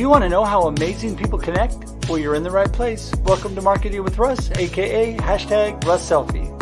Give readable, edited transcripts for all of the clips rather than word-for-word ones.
you want to know how amazing people connect? Well, you're in the right place. Welcome to Marketing with Russ, aka #RussSelfie.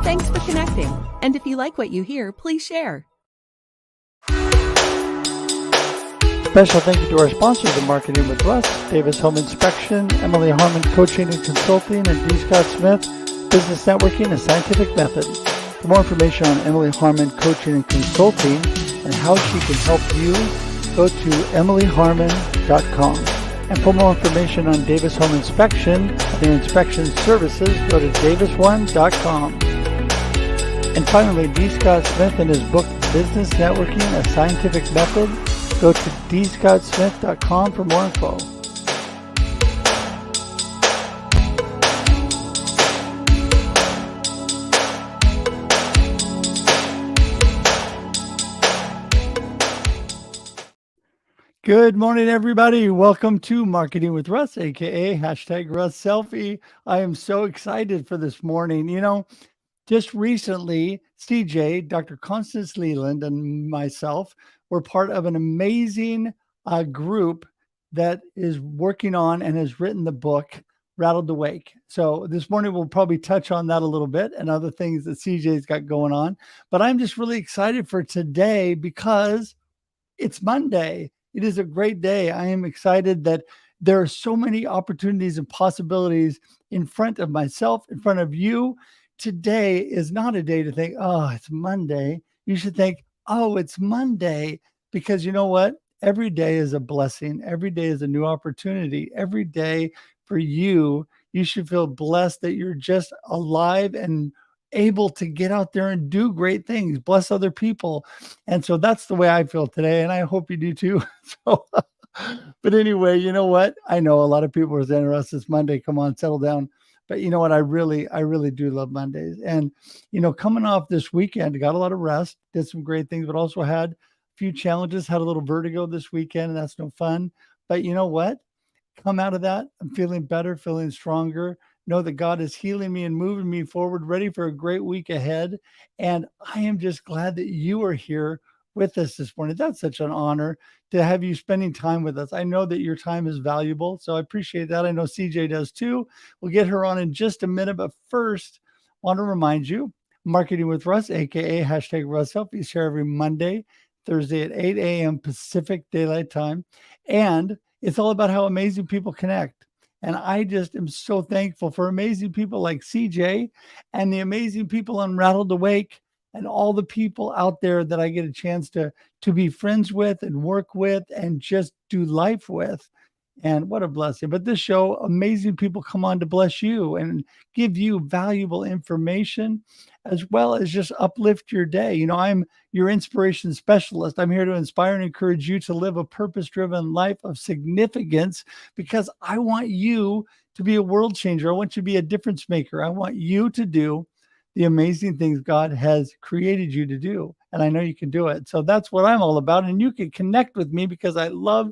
Thanks for connecting. And if you like what you hear, please share. Special thank you to our sponsors of Marketing with Russ, Davis Home Inspection, Emily Harmon Coaching and Consulting, and D. Scott Smith, Business Networking, a Scientific Method. For more information on Emily Harmon Coaching and Consulting and how she can help you, go to emilyharmon.com. And for more information on Davis Home Inspection and their inspection services, go to davis1.com. And finally, D. Scott Smith and his book, Business Networking, a Scientific Method. Go to dscottsmith.com for more info. Good morning, everybody. Welcome to Marketing with Russ, aka #RussSelfie. I am so excited for this morning. You know, just recently, CJ, Dr. Constance Leland, and myself were part of an amazing group that is working on and has written the book, Rattled Awake. So this morning, we'll probably touch on that a little bit and other things that CJ's got going on. But I'm just really excited for today because it's Monday. It is a great day. I am excited that there are so many opportunities and possibilities in front of myself, in front of you. Today is not a day to think, oh, it's Monday. You should think, oh, it's Monday, because you know what? Every day is a blessing. Every day is a new opportunity. Every day for you, you should feel blessed that you're just alive and able to get out there and do great things, bless other people. And so that's the way I feel today. And I hope you do too. But anyway, you know what? I know a lot of people are saying, Russ, it's Monday. Come on, settle down. But you know what? I really do love Mondays. And, you know, coming off this weekend, got a lot of rest, did some great things, but also had a few challenges, had a little vertigo this weekend, and that's no fun. But you know what? Come out of that, I'm feeling better, feeling stronger. Know that God is healing me and moving me forward, ready for a great week ahead. And I am just glad that you are here with us this morning. That's such an honor to have you spending time with us. I know that your time is valuable, so I appreciate that. I know CJ does too. We'll get her on in just a minute, but first, I want to remind you, Marketing with Russ, aka #RussSelfie, is here every Monday, Thursday at 8 a.m. Pacific Daylight Time. And it's all about how amazing people connect. And I just am so thankful for amazing people like CJ and the amazing people on Rattled Awake and all the people out there that I get a chance to be friends with and work with and just do life with. And what a blessing. But this show, amazing people come on to bless you and give you valuable information, as well as just uplift your day. You know, I'm your inspiration specialist. I'm here to inspire and encourage you to live a purpose-driven life of significance, because I want you to be a world changer. I want you to be a difference maker. I want you to do the amazing things God has created you to do. And I know you can do it. So that's what I'm all about. And you can connect with me because I love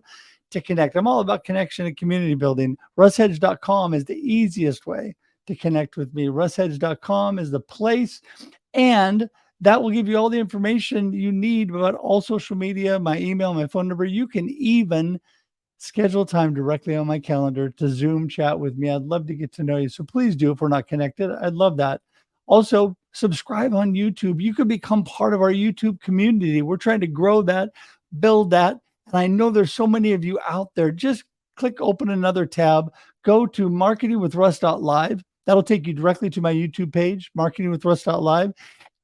to connect. I'm all about connection and community building. RussHeadge.com is the easiest way to connect with me. RussHeadge.com is the place. And that will give you all the information you need about all social media, my email, my phone number. You can even schedule time directly on my calendar to Zoom chat with me. I'd love to get to know you. So please do if we're not connected. I'd love that. Also, subscribe on YouTube. You could become part of our YouTube community. We're trying to grow that, build that. And I know there's so many of you out there. Just click open another tab, go to marketingwithruss.live. That'll take you directly to my YouTube page, marketingwithruss.live.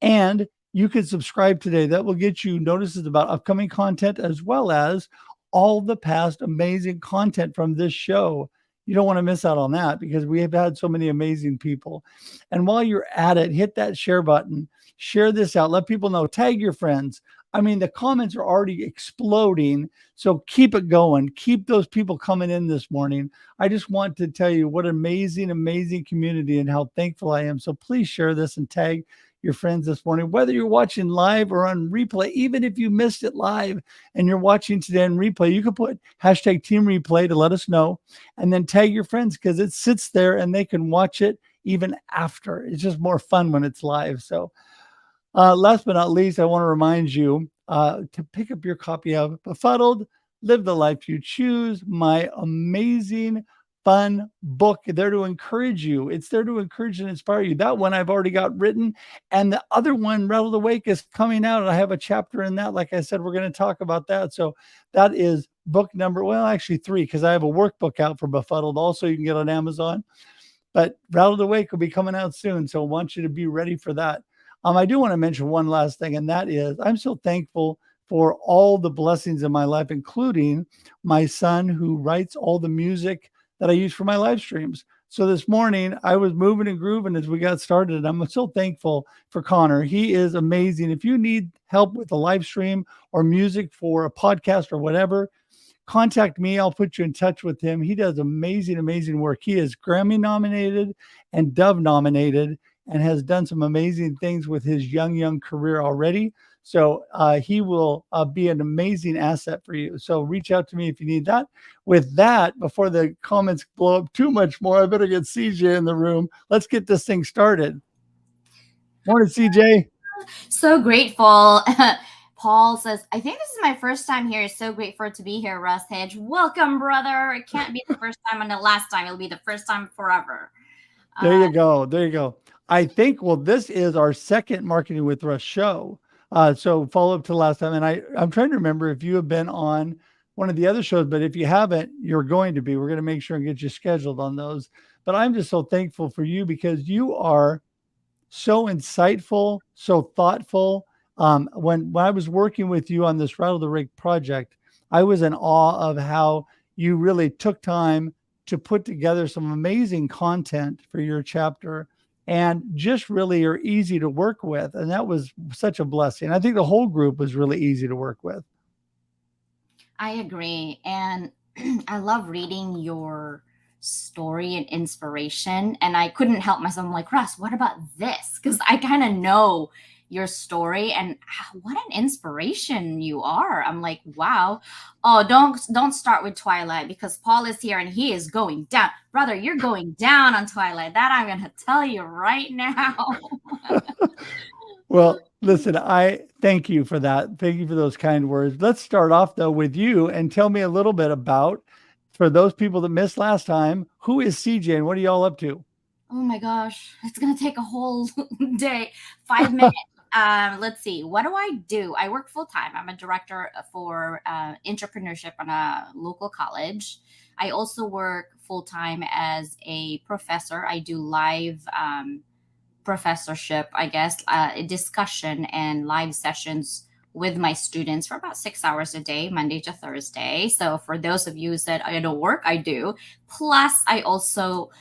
And you can subscribe today. That will get you notices about upcoming content as well as all the past amazing content from this show. You don't want to miss out on that because we have had so many amazing people. And while you're at it, hit that share button, share this out, let people know, tag your friends. I mean, the comments are already exploding. So keep it going. Keep those people coming in this morning. I just want to tell you what amazing, amazing community and how thankful I am. So please share this and tag your friends this morning, whether you're watching live or on replay. Even if you missed it live and you're watching today on replay, you can put hashtag team replay to let us know and then tag your friends because it sits there and they can watch it even after. It's just more fun when it's live. So last but not least, I want to remind you to pick up your copy of Befuddled, Live the Life You Choose, my amazing, fun book. There to encourage you. It's there to encourage and inspire you. That one I've already got written. And the other one, Rattled Awake, is coming out. And I have a chapter in that. Like I said, we're going to talk about that. So that is book number, well, actually 3, because I have a workbook out for Befuddled. Also, you can get on Amazon. But Rattled Awake will be coming out soon. So I want you to be ready for that. I do want to mention one last thing, and that is I'm so thankful for all the blessings in my life, including my son who writes all the music that I use for my live streams. So this morning I was moving and grooving as we got started. And I'm so thankful for Connor. He is amazing. If you need help with a live stream or music for a podcast or whatever, contact me. I'll put you in touch with him. He does amazing, amazing work. He is Grammy nominated and Dove nominated and has done some amazing things with his young career already. So he will be an amazing asset for you. So reach out to me if you need that. With that, before the comments blow up too much more, I better get CJ in the room. Let's get this thing started. Morning, CJ. So grateful. Paul says, I think this is my first time here. It's so great for it to be here, Russ Headge. Welcome, brother. It can't be the first time and the last time. It'll be the first time forever. There you go. There you go. I think, well, this is our second Marketing with Russ show. So follow up to last time. And I'm trying to remember if you have been on one of the other shows, but if you haven't, you're going to be. We're going to make sure and get you scheduled on those. But I'm just so thankful for you because you are so insightful, so thoughtful. When I was working with you on this Rattle the Rig project, I was in awe of how you really took time to put together some amazing content for your chapter and just really are easy to work with. And that was such a blessing. I think the whole group was really easy to work with. I agree. And I love reading your story and inspiration. And I couldn't help myself. I'm like, Russ, what about this? Because I kind of know your story and what an inspiration you are. I'm like, wow. Oh, don't start with Twilight because Paul is here and he is going down. Brother, you're going down on Twilight. That I'm going to tell you right now. Well, listen, I thank you for that. Thank you for those kind words. Let's start off though with you and tell me a little bit about, for those people that missed last time, who is CJ and what are y'all up to? Oh my gosh, it's going to take a whole day, 5 minutes. Let's see. What do? I work full time. I'm a director for entrepreneurship on a local college. I also work full time as a professor. I do live professorship, I guess, discussion and live sessions with my students for about 6 hours a day, Monday to Thursday. So for those of you who said I don't work, I do. Plus, I also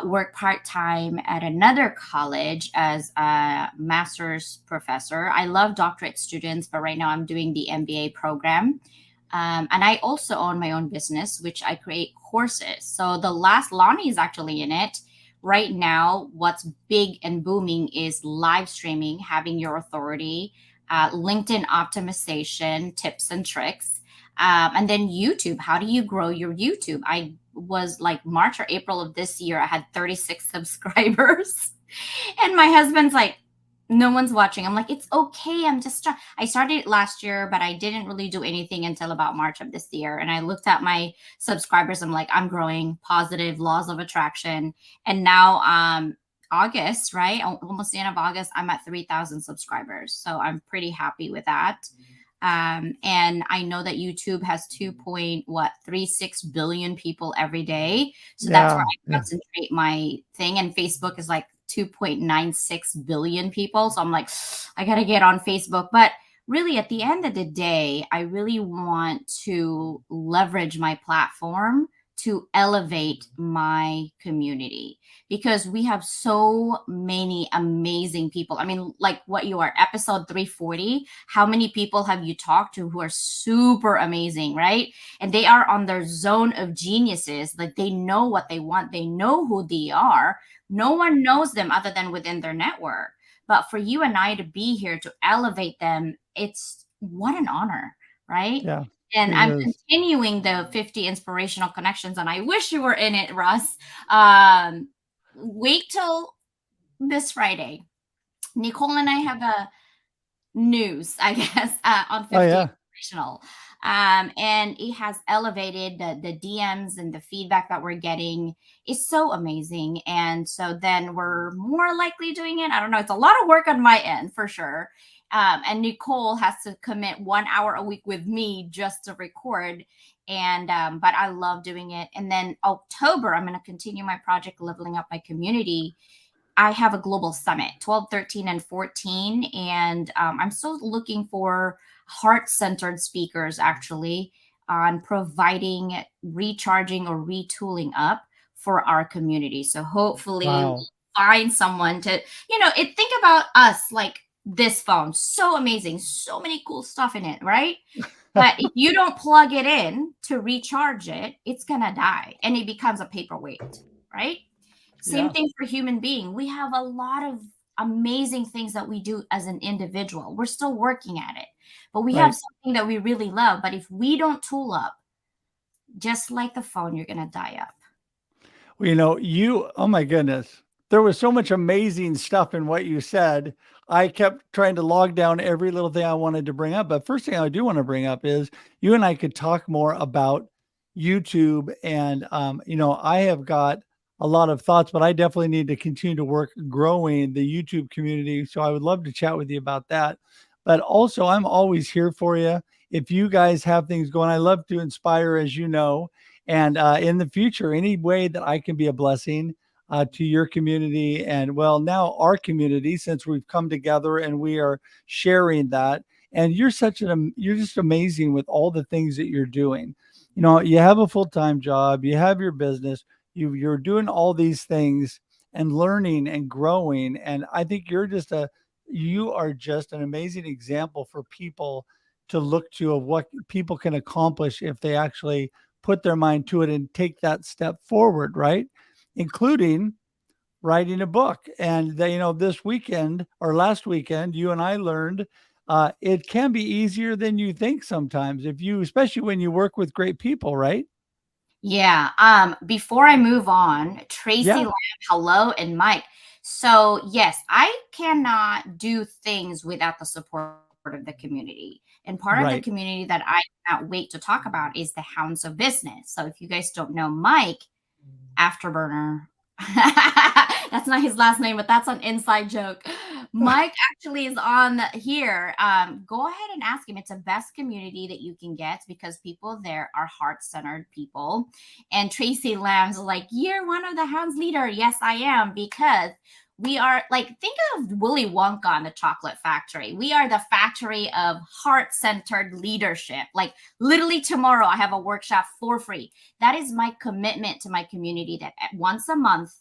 work part-time at another college as a master's professor. I love doctorate students, but right now I'm doing the MBA program. And I also own my own business, which I create courses. So the last, Lonnie is actually in it. Right now, what's big and booming is live streaming, having your authority, LinkedIn optimization, tips and tricks. And then YouTube. How do you grow your YouTube? I was like March or April of this year, I had 36 subscribers. And my husband's like, no one's watching. I'm like, it's okay. I'm just trying. I started it last year, but I didn't really do anything until about March of this year. And I looked at my subscribers. I'm like, I'm growing, positive laws of attraction. And now August, right? Almost the end of August, I'm at 3,000 subscribers. So I'm pretty happy with that. And I know that YouTube has 36 billion people every day. So that's where Yeah. I Yeah. concentrate my thing. And Facebook is like 2.96 billion people. So I'm like, I got to get on Facebook. But really, at the end of the day, I really want to leverage my platform to elevate my community because we have so many amazing people. I mean, like what you are, episode 340. How many people have you talked to who are super amazing, right? And they are on their zone of geniuses. Like they know what they want, they know who they are. No one knows them other than within their network. But for you and I to be here to elevate them, it's what an honor, right? Yeah. And It I'm is. continuing the 50 inspirational connections, and I wish you were in it, Russ. Wait till this Friday. Nicole and I have a news, I guess, on Oh 50 yeah. Inspirational. And it has elevated the DMs and the feedback that we're getting is so amazing. And so then we're more likely doing it. I don't know. It's a lot of work on my end for sure. And Nicole has to commit 1 hour a week with me just to record. And but I love doing it. And then October, I'm going to continue my project, leveling up my community. I have a global summit, 12, 13, and 14. And I'm still looking for heart centered speakers actually on providing recharging or retooling up for our community. So hopefully we'll Wow. find someone to, think about us like this phone. So amazing. So many cool stuff in it, right? But if you don't plug it in to recharge it, it's going to die and it becomes a paperweight, right? Same Yeah. thing for human being. We have a lot of amazing things that we do as an individual. We're still working at it, but we have Right. something that we really love. But if we don't tool up, just like the phone, you're going to die up. Well, oh my goodness. There was so much amazing stuff in what you said. I kept trying to log down every little thing I wanted to bring up. But first thing I do want to bring up is you and I could talk more about YouTube. And, I have got a lot of thoughts, but I definitely need to continue to work growing the YouTube community. So I would love to chat with you about that. But also, I'm always here for you. If you guys have things going, I love to inspire, as you know. And in the future, any way that I can be a blessing to your community and, well, now our community, since we've come together and we are sharing that. And you're just amazing with all the things that you're doing. You have a full time job, you have your business, you're doing all these things and learning and growing. And I think you are just an amazing example for people to look to of what people can accomplish if they actually put their mind to it and take that step forward, right? Including writing a book. And this weekend or last weekend, you and I learned it can be easier than you think sometimes especially when you work with great people, right? Yeah. Before I move on, Tracy Yeah, Lamb, hello, and Mike. So yes, I cannot do things without the support of the community. And part of the right. community that I cannot wait to talk about is the Hounds of Business. So if you guys don't know Mike, Afterburner. That's not his last name, but that's an inside joke. Mike actually is on here. Go ahead and ask him. It's a best community that you can get because people there are heart-centered people. And Tracy Lamb's like, you're one of the hounds leader. Yes, I am, because we are like, think of Willy Wonka and the Chocolate Factory. We are the factory of heart-centered leadership. Like literally tomorrow, I have a workshop for free. That is my commitment to my community that once a month,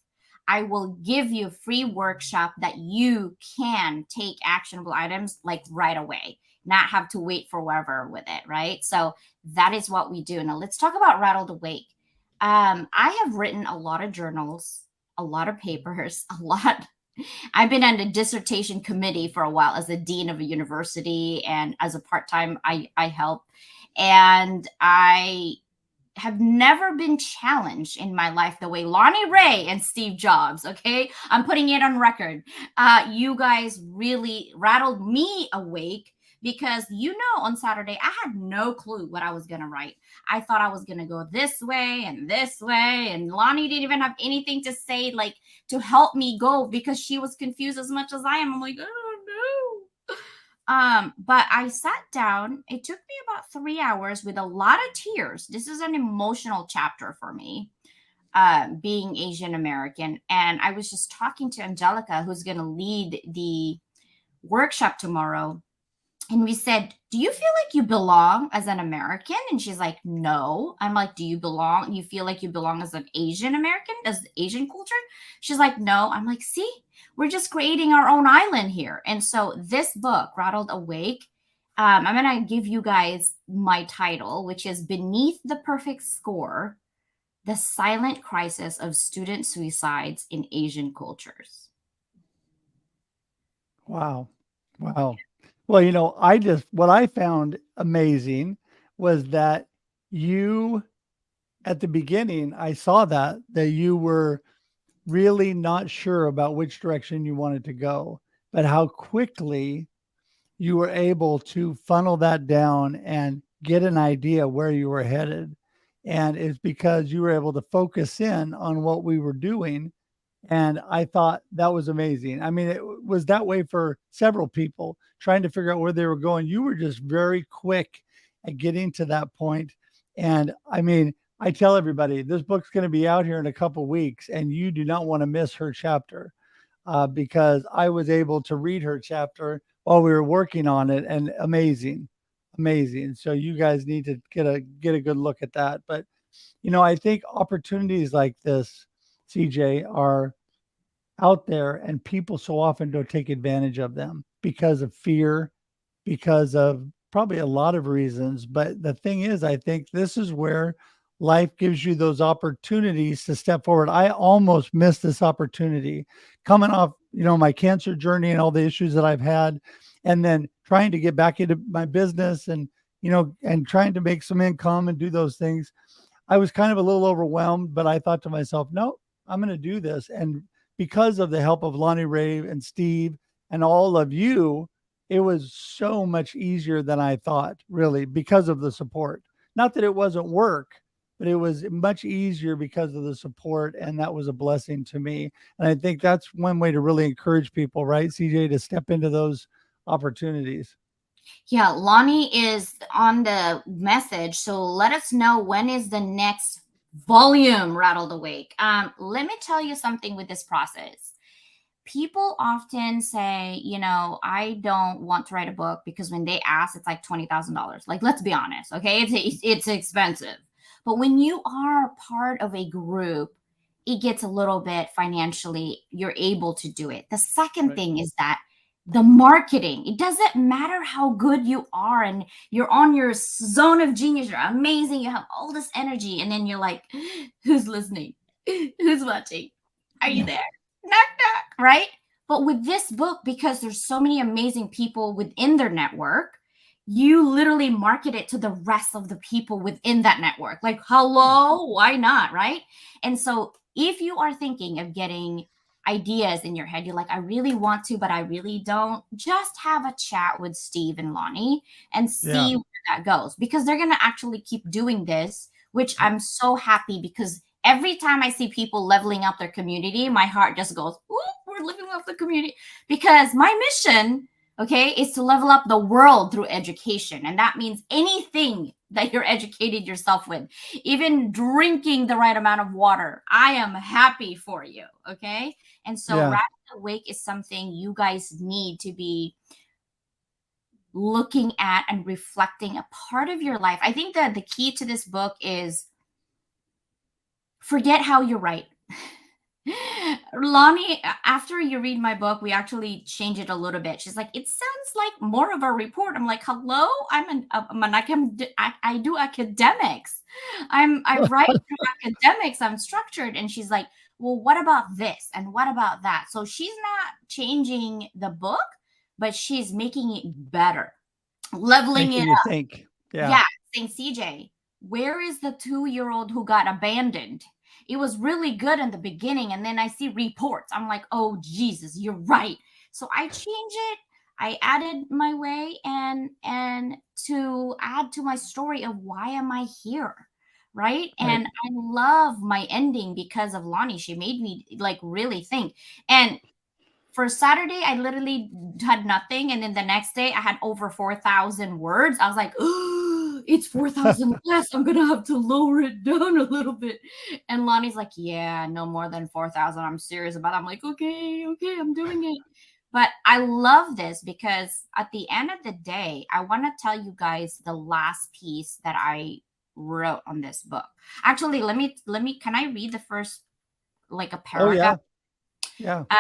I will give you a free workshop that you can take actionable items like right away, not have to wait forever with it, right? So that is what we do. Now let's talk about Rattled Awake. I have written a lot of journals, a lot of papers, a lot. I've been on the dissertation committee for a while as a dean of a university, and as a part-time, I help. And I have never been challenged in my life the way Lonnie Ray and Steve Jobs. Okay. I'm putting it on record. You guys really rattled me awake because on Saturday I had no clue what I was going to write. I thought I was going to go this way, and Lonnie didn't even have anything to say, like, to help me go, because she was confused as much as I am. I'm like, I don't know. But I sat down. It took me about 3 hours with a lot of tears. This is an emotional chapter for me, being Asian American. And I was just talking to Angelica, who's going to lead the workshop tomorrow. And we said, do you feel like you belong as an American? And she's like, no. I'm like, do you belong? You feel like you belong as an Asian American, as Asian culture? She's like, no. I'm like, see, we're just creating our own island here. And so this book, Rattled Awake, I'm going to give you guys my title, which is Beneath the Perfect Score, The Silent Crisis of Student Suicides in Asian Cultures. Wow. Wow. Well, what I found amazing was that you, at the beginning, I saw that you were really not sure about which direction you wanted to go, but how quickly you were able to funnel that down and get an idea where you were headed. And it's because you were able to focus in on what we were doing. And I thought that was amazing. I mean, it was that way for several people trying to figure out where they were going. You were just very quick at getting to that point. And I mean, I tell everybody this book's going to be out here in a couple weeks, and you do not want to miss her chapter, because I was able to read her chapter while we were working on it, and amazing, amazing. So you guys need to get a good look at that. But I think opportunities like this, CJ, are out there, and people so often don't take advantage of them because of fear, because of probably a lot of reasons. But the thing is, I think this is where life gives you those opportunities to step forward. I almost missed this opportunity coming off, my cancer journey and all the issues that I've had, and then trying to get back into my business and, and trying to make some income and do those things. I was kind of a little overwhelmed, but I thought to myself, no, I'm going to do this. And because of the help of Lonnie Ray and Steve and all of you, it was so much easier than I thought, really, because of the support. Not that it wasn't work, but it was much easier because of the support. And that was a blessing to me. And I think that's one way to really encourage people, right, CJ, to step into those opportunities. Yeah, Lonnie is on the message. So let us know, when is the next volume Rattled Awake. Let me tell you something with this process. People often say, I don't want to write a book, because when they ask, it's like $20,000. Like, let's be honest, okay? It's expensive. But when you are part of a group, it gets a little bit financially, you're able to do it. The second thing is that the marketing, it doesn't matter how good you are and you're on your zone of genius, you're amazing, you have all this energy, and then you're like, who's listening? Who's watching? Are you there? Knock, knock, right? But with this book, because there's so many amazing people within their network, you literally market it to the rest of the people within that network. Like, hello, why not, right? And so if you are thinking of getting ideas in your head, you're like, I really want to, but I really don't, just have a chat with Steve and Lonnie and see where that goes, because they're going to actually keep doing this, which I'm so happy, because every time I see people leveling up their community, my heart just goes, ooh, we're leveling up the community, because my mission, okay, is to level up the world through education. And that means anything that you're educated yourself with, even drinking the right amount of water. I am happy for you. Okay. And so Rattled Awake is something you guys need to be looking at and reflecting a part of your life. I think that the key to this book is forget how you write. Lonnie, after you read my book, we actually changed it a little bit. She's like, it sounds like more of a report. I'm like, hello, I do academics. I write through academics. I'm structured. And she's like, well, what about this? And what about that? So she's not changing the book, but she's making it better, leveling it up. Think. Yeah. Saying, CJ, where is the 2-year-old who got abandoned? It was really good in the beginning, and then I see reports. I'm like, oh, Jesus, you're right. So I change it. I added my way, and to add to my story of why am I here, right? Right. And I love my ending because of Lonnie. She made me like really think. And for Saturday, I literally had nothing, and then the next day, I had over 4,000 words. I was like, "Oh, it's 4,000 less. I'm gonna have to lower it down a little bit." And Lonnie's like, "Yeah, no more than 4,000. I'm serious about it." I'm like, "Okay, okay, I'm doing it." But I love this because at the end of the day, I want to tell you guys the last piece that I wrote on this book. Actually, let me can I read the first like a Oh paragraph? yeah. Yeah.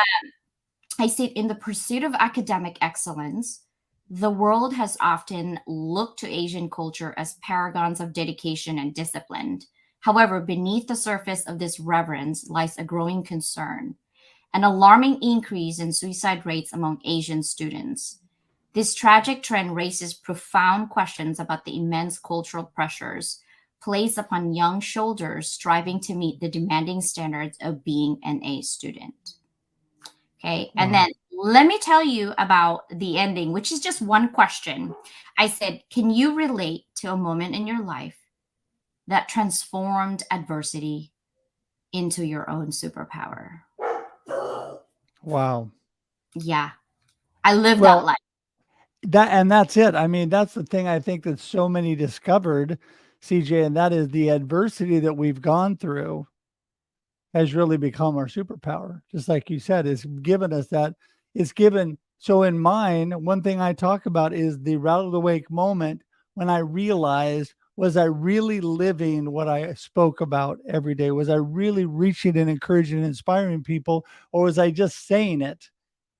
I said, in the pursuit of academic excellence, the world has often looked to Asian culture as paragons of dedication and discipline. However, beneath the surface of this reverence lies a growing concern, an alarming increase in suicide rates among Asian students. This tragic trend raises profound questions about the immense cultural pressures placed upon young shoulders striving to meet the demanding standards of being an A student. Okay. And Wow. then let me tell you about the ending, which is just one question. I said, can you relate to a moment in your life that transformed adversity into your own superpower? Wow. Yeah. I lived that Well, life. that's it. I mean, that's the thing I think that so many discovered, CJ, and that is the adversity that we've gone through has really become our superpower. Just like you said, it's given us that. It's given. So in mine, one thing I talk about is the route of the wake moment when I realized, was I really living what I spoke about every day? Was I really reaching and encouraging and inspiring people, or was I just saying it?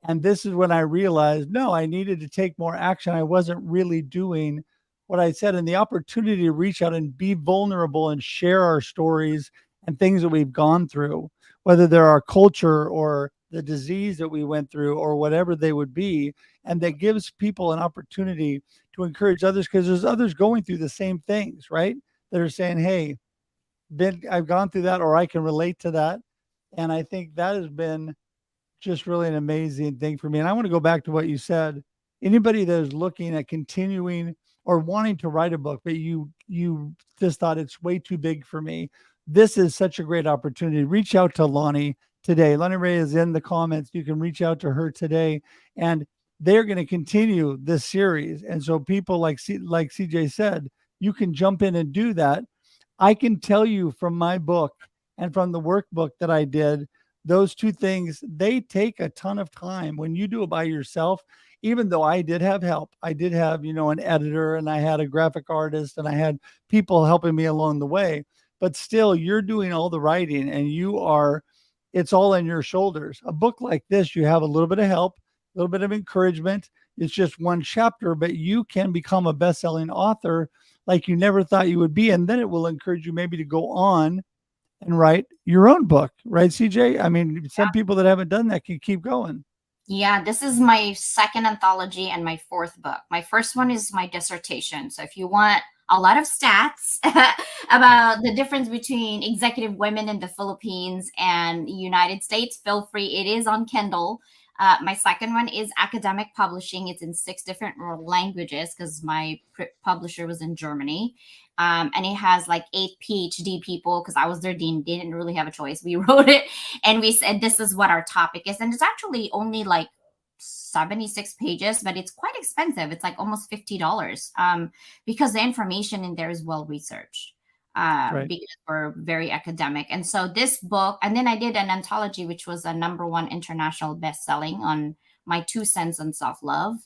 And this is when I realized, no, I needed to take more action. I wasn't really doing what I said. And the opportunity to reach out and be vulnerable and share our stories and things that we've gone through, whether they're our culture or the disease that we went through or whatever they would be. And that gives people an opportunity to encourage others because there's others going through the same things, right? That are saying, hey, I've gone through that, or I can relate to that. And I think that has been just really an amazing thing for me. And I want to go back to what you said. Anybody that is looking at continuing or wanting to write a book, but you just thought it's way too big for me. This is such a great opportunity. Reach out to Lonnie today. Lonnie Ray is in the comments. You can reach out to her today, and they're going to continue this series. And so people like CJ said, you can jump in and do that. I can tell you from my book and from the workbook that I did, those two things, they take a ton of time when you do it by yourself. Even though I did have help, I did have, an editor, and I had a graphic artist, and I had people helping me along the way. But still, you're doing all the writing, and it's all on your shoulders. A book like this, you have a little bit of help, a little bit of encouragement. It's just one chapter, but you can become a best-selling author like you never thought you would be. And then it will encourage you maybe to go on and write your own book, right, CJ? I mean, some people that haven't done that can keep going. Yeah, this is my second anthology and my fourth book. My first one is my dissertation. So if you want a lot of stats about the difference between executive women in the Philippines and United States, feel free. It is on Kindle. My second one is academic publishing. It's in 6 different languages because my publisher was in Germany. And it has like 8 PhD people because I was their dean. They didn't really have a choice. We wrote it and we said, this is what our topic is. And it's actually only like 76 pages, but it's quite expensive. It's like almost $50 because the information in there is well researched. Right. Because we're very academic. And so this book, and then I did an anthology, which was a #1 international best-selling on my 2 cents on self-love.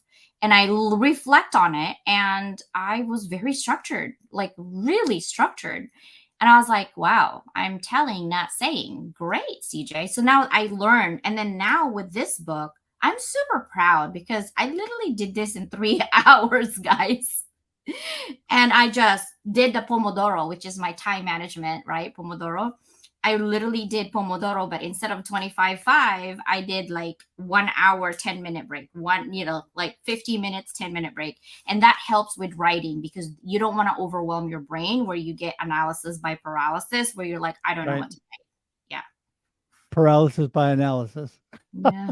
And I reflect on it, and I was very structured, like really structured. And I was like, wow, I'm telling, not saying. Great, CJ. So now I learned. And then now with this book, I'm super proud because I literally did this in 3 hours, guys. And I just did the Pomodoro, which is my time management, right? Pomodoro. I literally did Pomodoro, but instead of 25/5, I did like 1 hour, 10-minute break, like 50 minutes, 10-minute break. And that helps with writing because you don't want to overwhelm your brain where you get analysis by paralysis, where you're like, I don't know Right. what to say. Yeah. Paralysis by analysis. Yeah.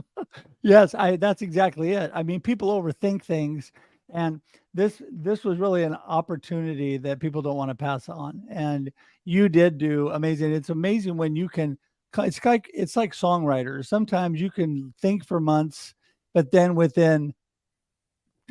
Yes, I that's exactly it. I mean, people overthink things, and this was really an opportunity that people don't want to pass on. And you did do amazing. It's amazing when you can it's like songwriters. Sometimes you can think for months, but then within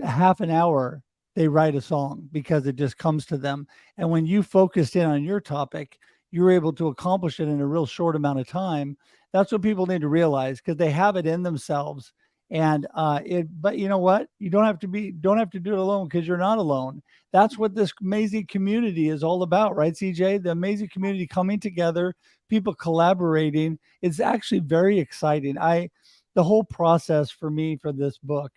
half an hour they write a song because it just comes to them. And when you focused in on your topic, you're able to accomplish it in a real short amount of time. That's what people need to realize because they have it in themselves. And it but you know what, you don't have to do it alone because you're not alone. That's what this amazing community is all about, right, CJ? The amazing community coming together, people collaborating. It's actually very exciting. I The whole process for me for this book,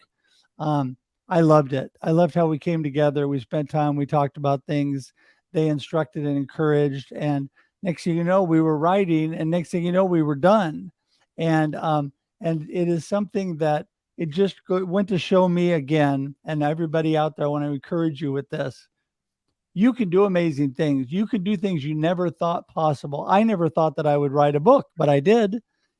um, I loved it. I loved how we came together. We spent time. We talked about things. They instructed and encouraged. And next thing you know, we were writing. And next thing you know, we were done. And and it is something that it just went to show me again. And everybody out there, I want to encourage you with this. You can do amazing things. You can do things you never thought possible. I never thought that I would write a book, but I did.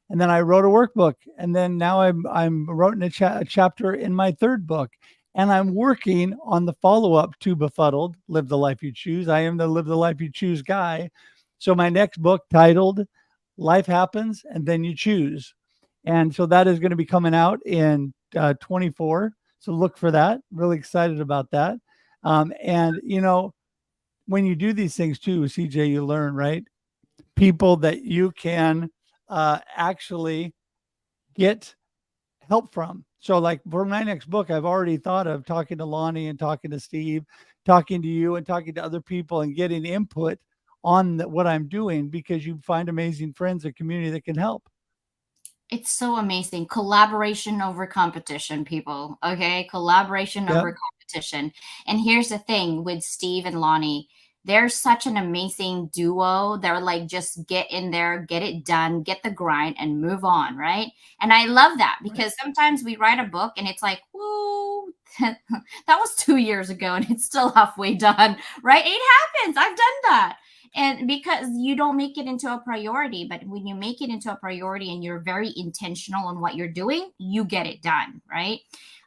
And then I wrote a workbook, and then now I'm writing a chapter in my third book, and I'm working on the follow up to Befuddled: Live the Life You Choose. I am the Live the Life You Choose guy. So my next book, titled Life Happens and Then You Choose, and so that is going to be coming out in 24. So look for that. Really excited about that. And when you do these things too, CJ, you learn, right? People that you can actually get help from. So, like for my next book, I've already thought of talking to Lonnie and talking to Steve, talking to you and talking to other people and getting input on what I'm doing because you find amazing friends and community that can help. It's so amazing. Collaboration over competition, people. Okay. Collaboration Yep. over competition. And here's the thing with Steve and Lonnie, they're such an amazing duo. They're like, just get in there, get it done, get the grind, and move on. Right. And I love that Right. because sometimes we write a book and it's like, whoa, that was 2 years ago and it's still halfway done. Right. It happens. I've done that. And because you don't make it into a priority, but when you make it into a priority and you're very intentional on what you're doing, you get it done, right?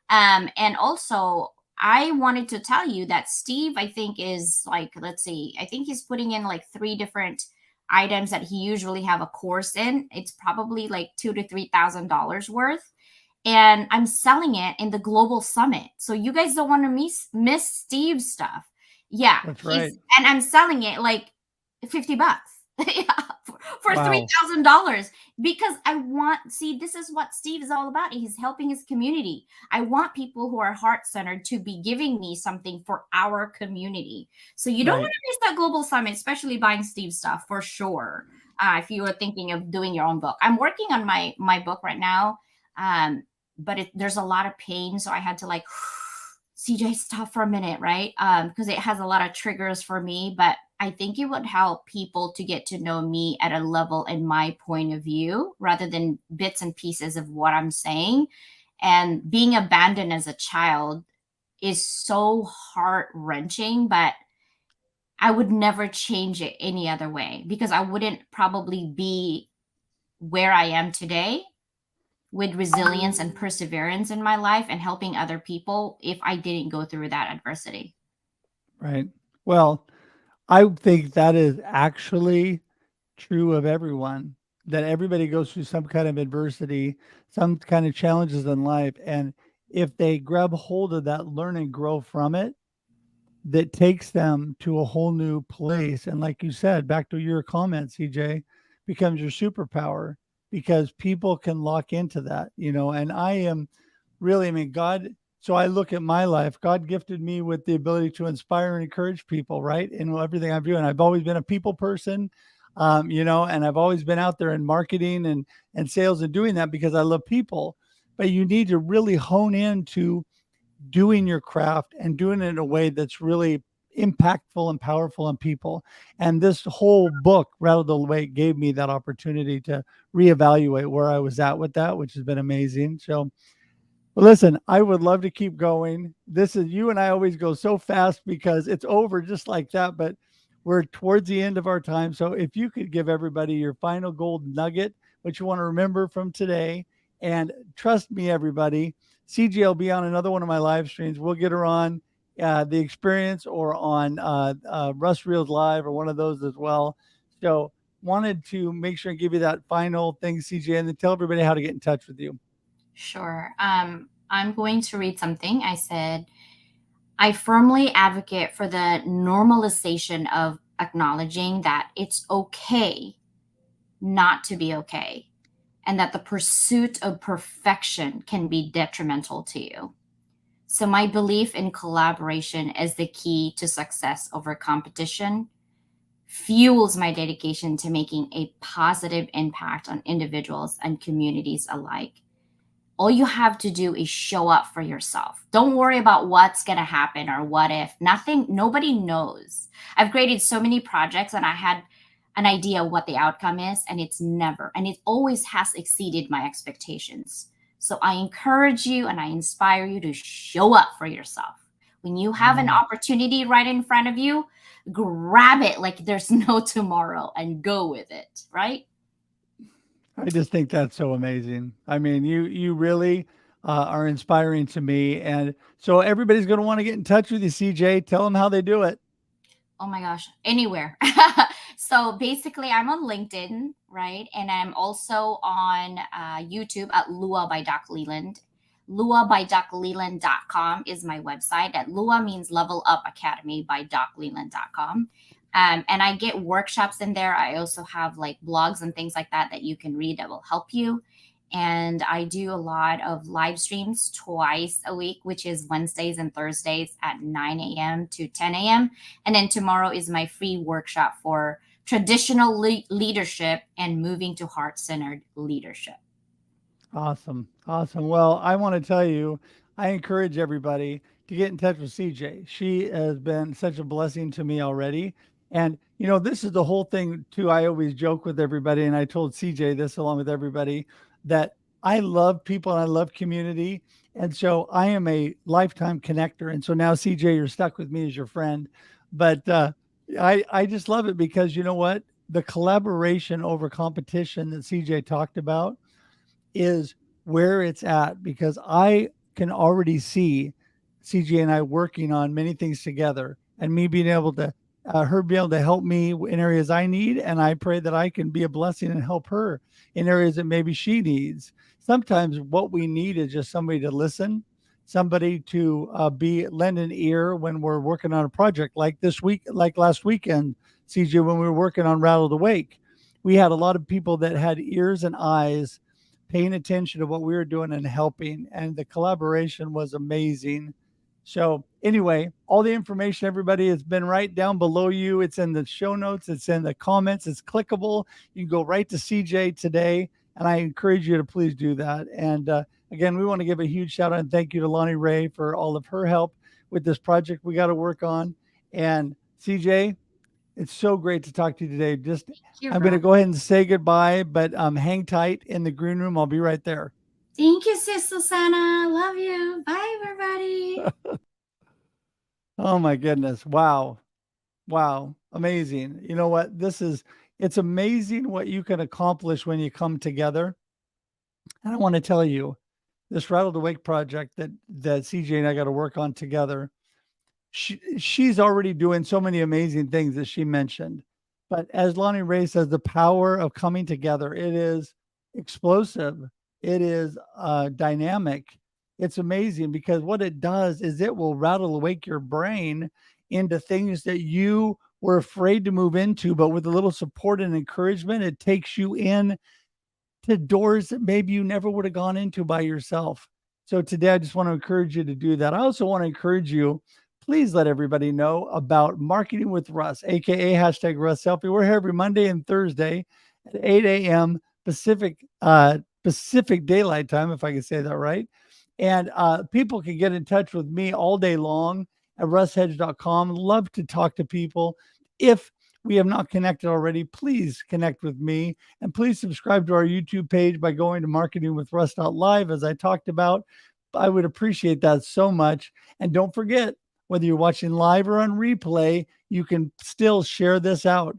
And also, I wanted to tell you that Steve, I think, is like, let's see, I think he's putting in like three different items that he usually have a course in. It's probably like $2,000 to $3,000 worth, and I'm selling it in the global summit. So you guys don't want to miss Steve's stuff. Yeah, That's he's right. and I'm selling it like $50. Yeah, for Wow. $3,000 because I want, see, this is what Steve is all about. He's helping his community. I want people who are heart centered to be giving me something for our community. So you don't want Right. to miss that global summit, especially buying Steve's stuff for sure. If you are thinking of doing your own book, I'm working on my book right now. Um, but there's a lot of pain, so I had to like CJ, stop for a minute, right? Because it has a lot of triggers for me, but I think it would help people to get to know me at a level in my point of view rather than bits and pieces of what I'm saying. And being abandoned as a child is so heart wrenching, but I would never change it any other way because I wouldn't probably be where I am today with resilience and perseverance in my life and helping other people if I didn't go through that adversity. Right. Well, I think that is actually true of everyone, that everybody goes through some kind of adversity, some kind of challenges in life. And if they grab hold of that, learn and grow from it, that takes them to a whole new place. And like you said, back to your comment, CJ, becomes your superpower because people can lock into that. And I am really, I mean, God, so I look at my life, God gifted me with the ability to inspire and encourage people, right? In everything I'm doing. I've always been a people person, and I've always been out there in marketing and sales and doing that because I love people. But you need to really hone into doing your craft and doing it in a way that's really impactful and powerful on people. And this whole book, Rattle the Way, gave me that opportunity to reevaluate where I was at with that, which has been amazing. So, well, listen, I would love to keep going. This is you and I always go so fast because it's over just like that, but we're towards the end of our time. So if you could give everybody your final gold nugget what you want to remember from today. And trust me, everybody, CJ will be on another one of my live streams. We'll get her on the experience or on Russ Reels Live or one of those as well. So wanted to make sure and give you that final thing, CJ, and then tell everybody how to get in touch with you. Sure. I'm going to read something. I said, I firmly advocate for the normalization of acknowledging that it's okay not to be okay, and that the pursuit of perfection can be detrimental to you. So, my belief in collaboration is the key to success over competition, fuels my dedication to making a positive impact on individuals and communities alike. All you have to do is show up for yourself. Don't worry about what's going to happen or what if. Nobody knows. I've created so many projects and I had an idea what the outcome is, and it always has exceeded my expectations. So I encourage you and I inspire you to show up for yourself. When you have an opportunity right in front of you, grab it like there's no tomorrow and go with it, right? I just think that's so amazing. I mean, you really are inspiring to me, and so everybody's going to want to get in touch with you, CJ. Tell them how they do it. Oh my gosh, anywhere. So basically, I'm on LinkedIn, right? And I'm also on YouTube at Lua by Doc Leland. LuaByDocLeland.com is my website. At Lua means Level Up Academy by DocLeland.com. And I get workshops in there. I also have like blogs and things like that you can read that will help you. And I do a lot of live streams twice a week, which is Wednesdays and Thursdays at 9 a.m. to 10 a.m. And then tomorrow is my free workshop for traditional leadership and moving to heart-centered leadership. Awesome. Awesome. Well, I want to tell you, I encourage everybody to get in touch with CJ. She has been such a blessing to me already. And, this is the whole thing, too. I always joke with everybody, and I told CJ this along with everybody, that I love people and I love community. And so I am a lifetime connector. And so now, CJ, you're stuck with me as your friend. But I just love it because you know what? The collaboration over competition that CJ talked about is where it's at, because I can already see CJ and I working on many things together, and me being able to her being able to help me in areas I need, and I pray that I can be a blessing and help her in areas that maybe she needs. Sometimes what we need is just somebody to listen, somebody to be lend an ear when we're working on a project like this week, like last weekend, CJ, when we were working on Rattled Awake. We had a lot of people that had ears and eyes paying attention to what we were doing and helping, and the collaboration was amazing. So anyway, all the information, everybody, has been right down below you. It's in the show notes, it's in the comments, it's clickable. You can go right to CJ today, and I encourage you to please do that. And again, we want to give a huge shout out and thank you to Lonnie Ray for all of her help with this project we got to work on. And CJ, it's so great to talk to you today. I'm going to go ahead and say goodbye, but hang tight in the green room. I'll be right there. Thank you, Sis Susanna. Love you. Bye, everybody. Oh my goodness. Wow. Wow. Amazing. You know what? It's amazing what you can accomplish when you come together. And I want to tell you, this Rattled Awake project that CJ and I got to work on together, she's already doing so many amazing things that she mentioned. But as Lonnie Ray says, the power of coming together, it is explosive. It is dynamic. It's amazing because what it does is it will rattle awake your brain into things that you were afraid to move into, but with a little support and encouragement, it takes you in to doors that maybe you never would have gone into by yourself. So today, I just want to encourage you to do that. I also want to encourage you, please let everybody know about Marketing with Russ, aka hashtag Russ Selfie. We're here every Monday and Thursday at 8 a.m. Pacific Daylight Time, if I can say that right. And people can get in touch with me all day long at russhedge.com. Love to talk to people. If we have not connected already, please connect with me, and please subscribe to our YouTube page by going to marketingwithruss.live, as I talked about. I would appreciate that so much. And don't forget, whether you're watching live or on replay, you can still share this out.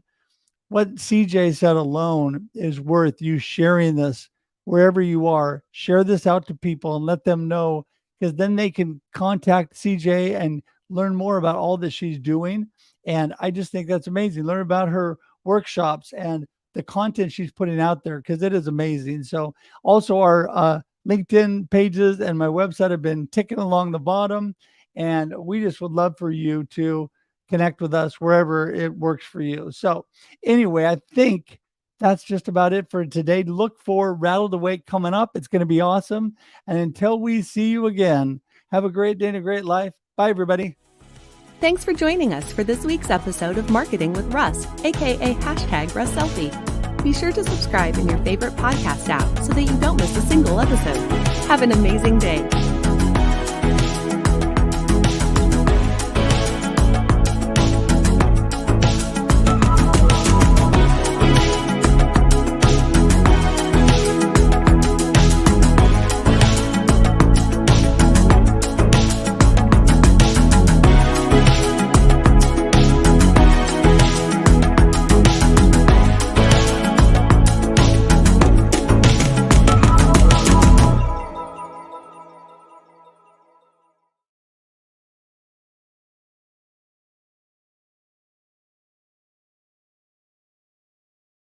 what CJ said alone is worth you sharing this wherever you are. Share this out to people and let them know, because then they can contact CJ and learn more about all that she's doing. And I just think that's amazing. Learn about her workshops and the content she's putting out there, because it is amazing. So also our LinkedIn pages and my website have been ticking along the bottom. And we just would love for you to connect with us wherever it works for you. So anyway, I think that's just about it for today. Look for Rattle to Wake coming up. It's going to be awesome. And until we see you again, have a great day and a great life. Bye, everybody. Thanks for joining us for this week's episode of Marketing with Russ, aka #RussSelfie. Be sure to subscribe in your favorite podcast app so that you don't miss a single episode. Have an amazing day.